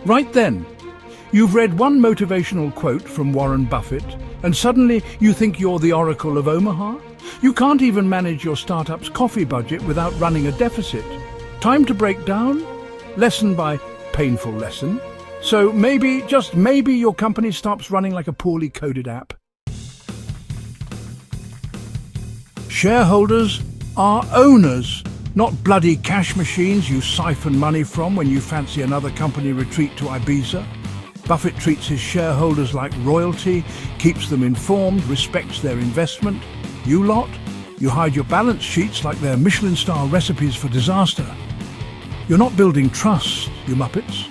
Right then, you've read one motivational quote from Warren Buffett, and suddenly you think you're the Oracle of Omaha? You can't even manage your startup's coffee budget without running a deficit. Time to break down? Lesson by painful lesson. So maybe, just maybe, your company stops running like a poorly coded app. Shareholders are owners, not bloody cash machines you siphon money from when you fancy another company retreat to Ibiza. Buffett treats his shareholders like royalty, keeps them informed, respects their investment. You lot, you hide your balance sheets like they're Michelin-star recipes for disaster. You're not building trust, you muppets.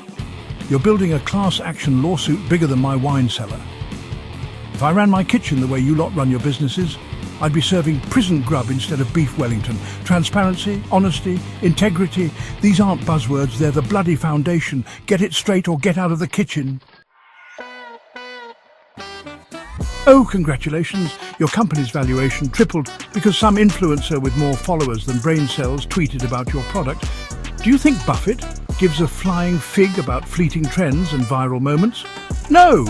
You're building a class action lawsuit bigger than my wine cellar. If I ran my kitchen the way you lot run your businesses, I'd be serving prison grub instead of beef Wellington. Transparency, honesty, integrity, these aren't buzzwords, they're the bloody foundation. Get it straight or get out of the kitchen. Oh, congratulations, your company's valuation tripled because some influencer with more followers than brain cells tweeted about your product. Do you think Buffett gives a flying fig about fleeting trends and viral moments? No!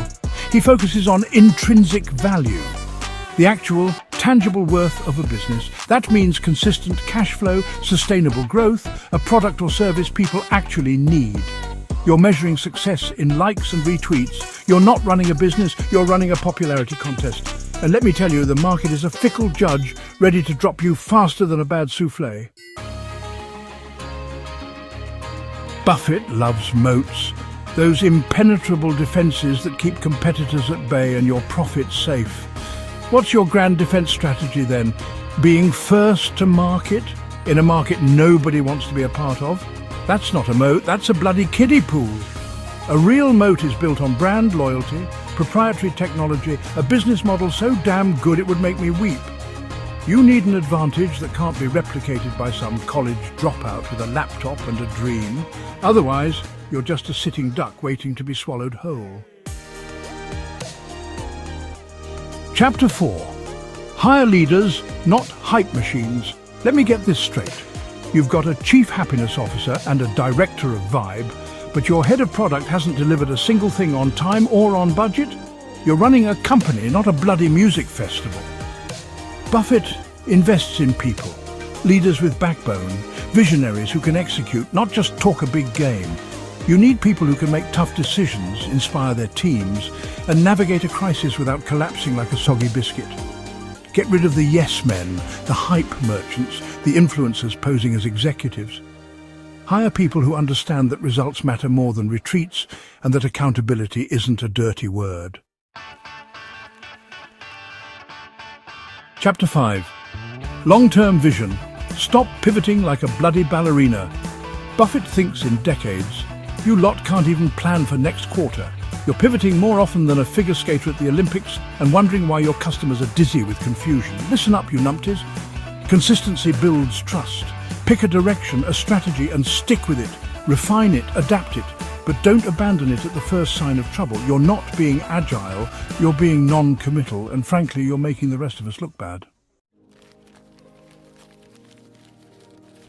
He focuses on intrinsic value, the actual, tangible worth of a business. That means consistent cash flow, sustainable growth, a product or service people actually need. You're measuring success in likes and retweets. You're not running a business, you're running a popularity contest. And let me tell you, the market is a fickle judge ready to drop you faster than a bad soufflé. Buffett loves moats, those impenetrable defences that keep competitors at bay and your profits safe. What's your grand defence strategy then? Being first to market in a market nobody wants to be a part of? That's not a moat, that's a bloody kiddie pool. A real moat is built on brand loyalty, proprietary technology, a business model so damn good it would make me weep. You need an advantage that can't be replicated by some college dropout with a laptop and a dream. Otherwise, you're just a sitting duck waiting to be swallowed whole. Chapter 4. Hire leaders, not hype machines. Let me get this straight. You've got a chief happiness officer and a director of vibe, but your head of product hasn't delivered a single thing on time or on budget? You're running a company, not a bloody music festival. Buffett invests in people, leaders with backbone, visionaries who can execute, not just talk a big game. You need people who can make tough decisions, inspire their teams, and navigate a crisis without collapsing like a soggy biscuit. Get rid of the yes men, the hype merchants, the influencers posing as executives. Hire people who understand that results matter more than retreats and that accountability isn't a dirty word. Chapter 5. Long-term vision. Stop pivoting like a bloody ballerina. Buffett thinks in decades. You lot can't even plan for next quarter. You're pivoting more often than a figure skater at the Olympics and wondering why your customers are dizzy with confusion. Listen up, you numpties. Consistency builds trust. Pick a direction, a strategy, and stick with it. Refine it, adapt it, but don't abandon it at the first sign of trouble. You're not being agile, you're being non-committal, and frankly, you're making the rest of us look bad.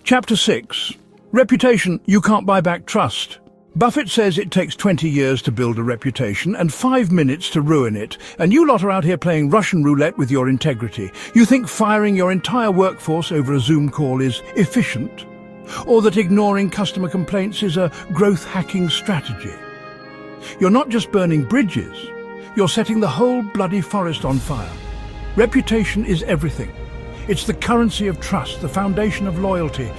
Chapter 6. Reputation, you can't buy back trust. Buffett says it takes 20 years to build a reputation and 5 minutes to ruin it, and you lot are out here playing Russian roulette with your integrity. You think firing your entire workforce over a Zoom call is efficient? Or that ignoring customer complaints is a growth-hacking strategy? You're not just burning bridges, you're setting the whole bloody forest on fire. Reputation is everything. It's the currency of trust, the foundation of loyalty.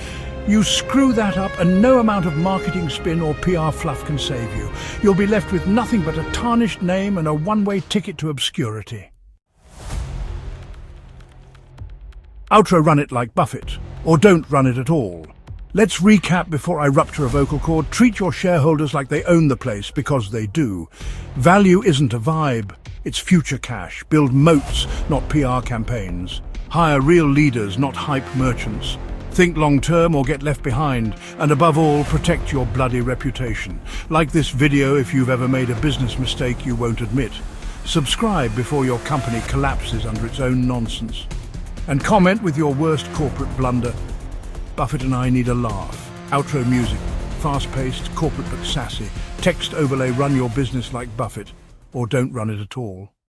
You screw that up and no amount of marketing spin or PR fluff can save you. You'll be left with nothing but a tarnished name and a one-way ticket to obscurity. Outro run it like Buffett, or don't run it at all. Let's recap before I rupture a vocal cord. Treat your shareholders like they own the place, because they do. Value isn't a vibe, it's future cash. Build moats, not PR campaigns. Hire real leaders, not hype merchants. Think long-term or get left behind, and above all, protect your bloody reputation. Like this video if you've ever made a business mistake you won't admit. Subscribe before your company collapses under its own nonsense. And comment with your worst corporate blunder. Buffett and I need a laugh. Outro music. Fast-paced, corporate but sassy. Text overlay, run your business like Buffett, or don't run it at all.